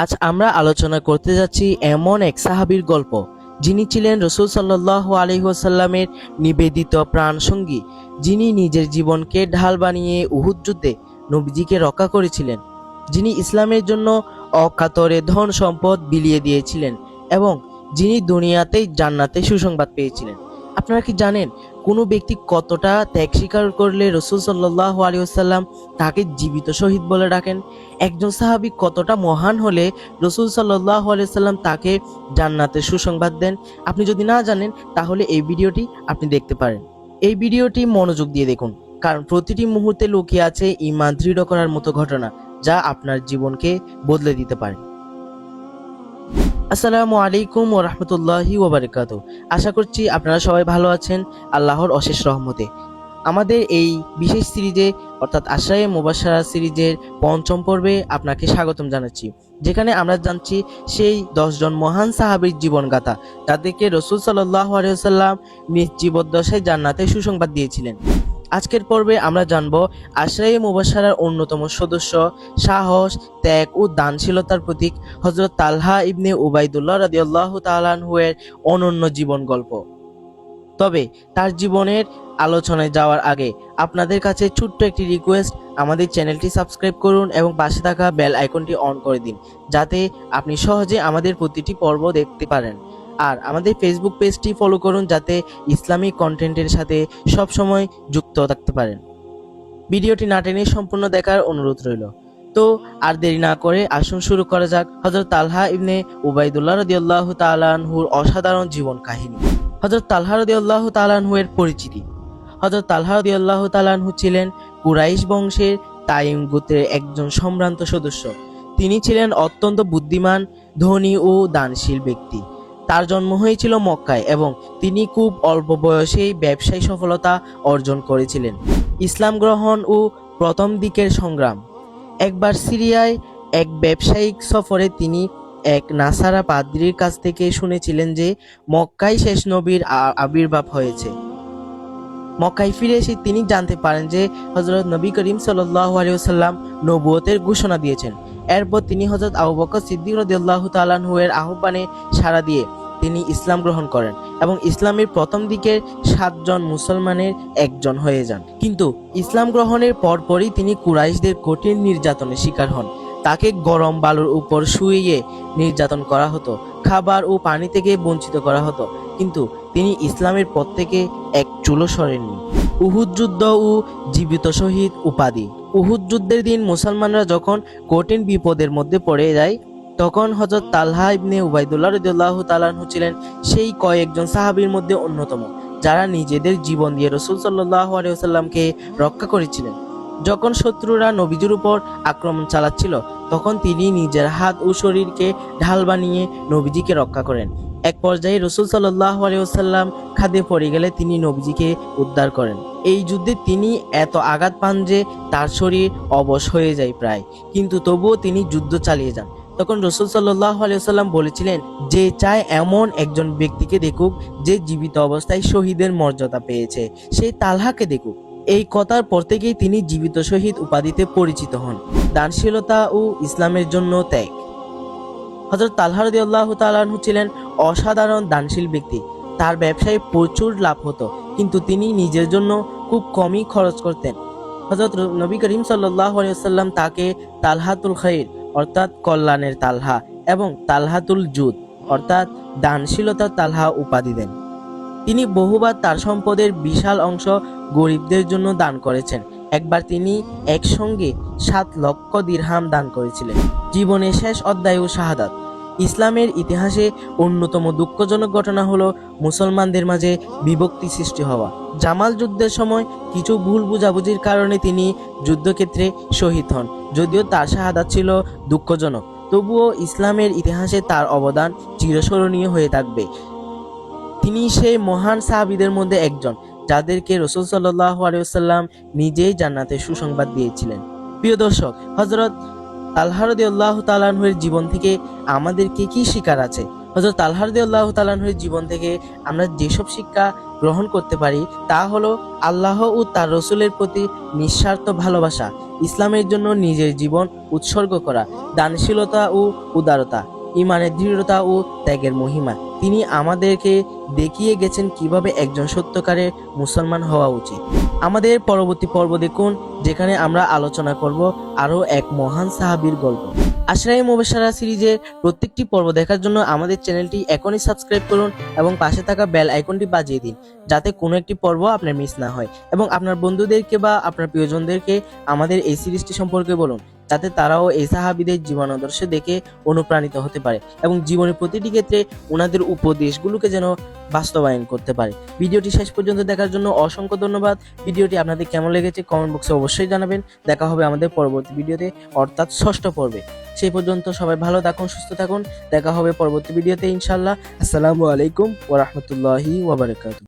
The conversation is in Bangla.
আজ আমরা আলোচনা করতে যাচ্ছি এমন এক সাহাবীর গল্প, যিনি ছিলেন রাসূল সাল্লাল্লাহু আলাইহি ওয়াসাল্লামের নিবেদিত প্রাণসঙ্গী, যিনি নিজের জীবনকে ঢাল বানিয়ে উহুদ যুদ্ধে নবীজিকে রক্ষা করেছিলেন, যিনি ইসলামের জন্য অকাতরে ধন সম্পদ বিলিয়ে দিয়েছিলেন এবং যিনি দুনিয়াতেই জান্নাতে সুসংবাদ পেয়েছিলেন। আপনারা কি জানেন কোনো ব্যক্তি কতটা ত্যাগ স্বীকার করলে রাসূল সাল্লাল্লাহু আলাইহি ওয়াসাল্লাম তাকে জীবিত শহীদ বলে ডাকেন? একজন সাহাবী কতটা মহান হলে রাসূল সাল্লাল্লাহু আলাইহি ওয়াসাল্লাম তাকে জান্নাতের সুসংবাদ দেন? আপনি যদি না জানেন তাহলে এই ভিডিওটি আপনি দেখতে পারেন। এই ভিডিওটি মনোযোগ দিয়ে দেখুন, কারণ প্রতিটি মুহূর্তে লুকিয়ে আছে ঈমান দৃঢ় করার মতো ঘটনা, যা আপনার জীবনকে বদলে দিতে পারে। আসসালামু আলাইকুম ওয়া রাহমাতুল্লাহি ওয়া বারাকাতুহু। আশা করছি আপনারা সবাই ভালো আছেন আল্লাহর অশেষ রহমতে। আমাদের এই বিশেষ সিরিজে অর্থাৎ আশরায়ে মুবাশশারা সিরিজের পঞ্চম পর্বে আপনাকে স্বাগতম জানাচ্ছি, যেখানে আমরা জানছি সেই 10 জন মহান সাহাবীর জীবনগাথা, যাদেরকে রাসূল সাল্লাল্লাহু আলাইহি ওয়াসাল্লাম নিজ জীবদ্দশায় জান্নাতের সুসংবাদ দিয়েছিলেন। আজকের পর্বে আমরা জানব আশরায়ে মুবাশশারার অন্যতম সদস্য, সাহস, ত্যাগ ও দানশীলতার প্রতীক হযরত তালহা ইবনে উবাইদুল্লাহ রাদিয়াল্লাহু তাআলা আনহু এর অনন্য জীবন গল্প। তবে তার জীবনের আলোচনায় যাওয়ার আগে আপনাদের কাছে ছোট্ট একটি রিকোয়েস্ট, আমাদের চ্যানেলটি সাবস্ক্রাইব করুন এবং পাশে থাকা বেল আইকনটি অন করে দিন, যাতে আপনি সহজে আমাদের প্রতিটি পর্ব দেখতে পারেন। আর আমাদের ফেসবুক পেজটি ফলো করুন, যাতে ইসলামিক কন্টেন্টের সাথে সবসময় যুক্ত থাকতে পারেন। ভিডিওটি না টেনে সম্পূর্ণ দেখার অনুরোধ রইল। তো আর দেরি না করে আসুন শুরু করা যাক হযরত তালহা ইবনে উবাইদুল্লাহ রাদিয়াল্লাহু তাআলা আনহুর অসাধারণ জীবন কাহিনী। হযরত তালহা রাদিয়াল্লাহু তাআলা আনহু এর পরিচিতি। হযরত তালহা রাদিয়াল্লাহু তাআলা আনহু ছিলেন কুরাইশ বংশের তাইম গোত্রের একজন সম্ভ্রান্ত সদস্য। তিনি ছিলেন অত্যন্ত বুদ্ধিমান, ধনী ও দানশীল ব্যক্তি। তার জন্ম হয়েছিল মক্কায় এবং তিনি খুব অল্প বয়সেই ব্যবসায়ী সফলতা অর্জন করেছিলেন। ইসলাম গ্রহণ ও প্রথম দিকের সংগ্রাম। একবার সিরিয়ায় এক ব্যবসায়িক সফরে তিনি এক নাসারা পাদ্রীর কাছ থেকে শুনেছিলেন যে মক্কায় শেষ নবীর আবির্ভাব হয়েছে। মক্কায় ফিরে এসে তিনি জানতে পারেন যে হযরত নবী করিম সাল্লাল্লাহু আলাইহি ওয়াসাল্লাম নবুয়তের ঘোষণা দিয়েছেন। এরপর তিনি হযরত আবু বকর সিদ্দিক রাদিয়াল্লাহু তাআলা আনহু এর আহ্বানে সাড়া দিয়ে তিনি ইসলাম গ্রহণ করেন এবং ইসলামের প্রথম দিকের 7 জন মুসলমানের একজন হয়ে যান। কিন্তু ইসলাম গ্রহণের পরপরই তিনি কুরাইশদের কঠিন নির্যাতনের শিকার হন। তাকে গরম বালুর উপর শুইয়ে নির্যাতন করা হতো, খাবার ও পানি থেকে বঞ্চিত করা হতো, কিন্তু তিনি ইসলামের পথ থেকে এক চুলো সরেননি। উহুদ যুদ্ধ ও জীবিত শহীদ উপাধি। উহুদ যুদ্ধের দিন মুসলমানরা যখন কঠিন বিপদের মধ্যে পড়ে যায়, তখন হযরত তালহা ইবনে উবাইদুল্লাহ রাদিয়াল্লাহু তাআলা আনহু ছিলেন সেই কয়েকজন সাহাবীর মধ্যে অন্যতম, যারা নিজেদের জীবন দিয়ে রাসূল সাল্লাল্লাহু আলাইহি ওয়াসাল্লামকে রক্ষা করেছিলেন। যখন শত্রুরা নবীজির উপর আক্রমণ চালাচ্ছিল, তখন তিনি নিজের হাত ও শরীরকে ঢাল বানিয়ে নবীজিকে রক্ষা করেন। এক পর্যায়ে রাসূল সাল্লাল্লাহু আলাইহি ওয়াসাল্লাম খাদে পড়ে গেলে তিনি নবীজিকে উদ্ধার করেন। এই যুদ্ধে তিনি এত আঘাত পান যে তার শরীর অবশ হয়ে যায় প্রায়, কিন্তু তবুও তিনি যুদ্ধ চালিয়ে যান। তখন রাসূল সাল্লাল্লাহু আলাইহি ওয়াসাল্লাম বলেছিলেন, যে চায় এমন একজন ব্যক্তিকে দেখুক যে জীবিত অবস্থায় শহীদের মর্যাদা পেয়েছে, সেই তালহাকে দেখুক। এই কথার পর থেকেই তিনি জীবিত শহীদ উপাধিতে পরিচিত হন। দানশীলতা ও ইসলামের জন্য ত্যাগ। হযরত তালহা রাদিয়াল্লাহু তাআলা আনহু ছিলেন অসাধারণ দানশীল ব্যক্তি। তার ব্যবসায় প্রচুর লাভ হতো, কিন্তু তিনি নিজের জন্য খুব কমই খরচ করতেন। হযরত নবী করিম সাল্লাল্লাহু আলাইহি ওয়াসাল্লাম তাকে তালহাতুল খাইর অর্থাৎ কল্যাণের তালহা এবং তালহাতুল জুদ অর্থাৎ দানশীলতার তালহা উপাধি দেন। তিনি বহুবার তার সম্পদের বিশাল অংশ গরিবদের জন্য দান করেছেন। একবার তিনি একসঙ্গে 7 লক্ষ দিরহাম দান করেছিলেন। জীবনের শেষ অধ্যায় ও শাহাদাত। ইসলামের ইতিহাসে অন্যতম দুঃখজনক ঘটনা হলো মুসলমানদের মাঝে বিভক্তি সৃষ্টি হওয়া। জামাল যুদ্ধের সময় কিছু ভুল বুঝাবুঝির কারণে তিনি যুদ্ধক্ষেত্রে শহীদ হন। যদিও তার শাহাদাত ছিল দুঃখজনক, তবুও ইসলামের ইতিহাসে তার অবদান চিরস্মরণীয় হয়ে থাকবে। তিনি সেই মহান সাহাবীদের মধ্যে একজন, যাদেরকে রাসূল সাল্লাল্লাহু আলাইহি ওয়াসাল্লাম নিজেই জান্নাতের সুসংবাদ দিয়েছিলেন। প্রিয় দর্শক, হযরত তালহা রাদিয়াল্লাহু তাআলা আনহুর জীবন থেকে আমাদেরকে কি শিক্ষার আছে? হযরত তালহা রাদিয়াল্লাহু তাআলা আনহুর জীবন থেকে আমরা যেসব শিক্ষা গ্রহণ করতে পারি তা হলো আল্লাহ ও তার রসুলের প্রতি নিঃস্বার্থ ভালোবাসা, ইসলামের জন্য নিজের জীবন উৎসর্গ করা, দানশীলতা ও উদারতা, ইমানের দৃঢ়তা ও ত্যাগের মহিমা। তিনি আমাদেরকে দেখিয়ে গেছেন কিভাবে একজন সত্যকারের মুসলমান হওয়া উচিত। আমাদের পরবর্তী পর্ব দেখুন, যেখানে আমরা আলোচনা করব আরও এক মহান সাহাবীর গল্প। আশরায়ে মুবাশশারা সিরিজের প্রত্যেকটি পর্ব দেখার জন্য আমাদের চ্যানেলটি এখনই সাবস্ক্রাইব করুন এবং পাশে থাকা বেল আইকনটি বাজিয়ে দিন, যাতে কোনো একটি পর্ব আপনার মিস না হয়। এবং আপনার বন্ধুদেরকে বা আপনার প্রিয়জনদেরকে আমাদের এই সিরিজটি সম্পর্কে বলুন, যাতে তারাও এই সাহাবীদের জীবন আদর্শ দেখে অনুপ্রাণিত হতে পারে এবং জীবনের প্রতিটি ক্ষেত্রে ওনাদের উপদেশগুলোকে যেন বাস্তবায়ন করতে পারে। ভিডিওটি শেষ পর্যন্ত দেখার জন্য অসংখ্য ধন্যবাদ। ভিডিওটি আপনাদের কেমন লেগেছে কমেন্ট বক্সে অবশ্যই জানাবেন। দেখা হবে আমাদের পরবর্তী ভিডিওতে, অর্থাৎ 6ষ্ঠ পর্বে। সেই পর্যন্ত সবাই ভালো থাকুন, সুস্থ থাকুন। দেখা হবে পরবর্তী ভিডিওতে ইনশাআল্লাহ। আসসালামু আলাইকুম ওয়া রাহমাতুল্লাহি ওয়া বারাকাতুহু।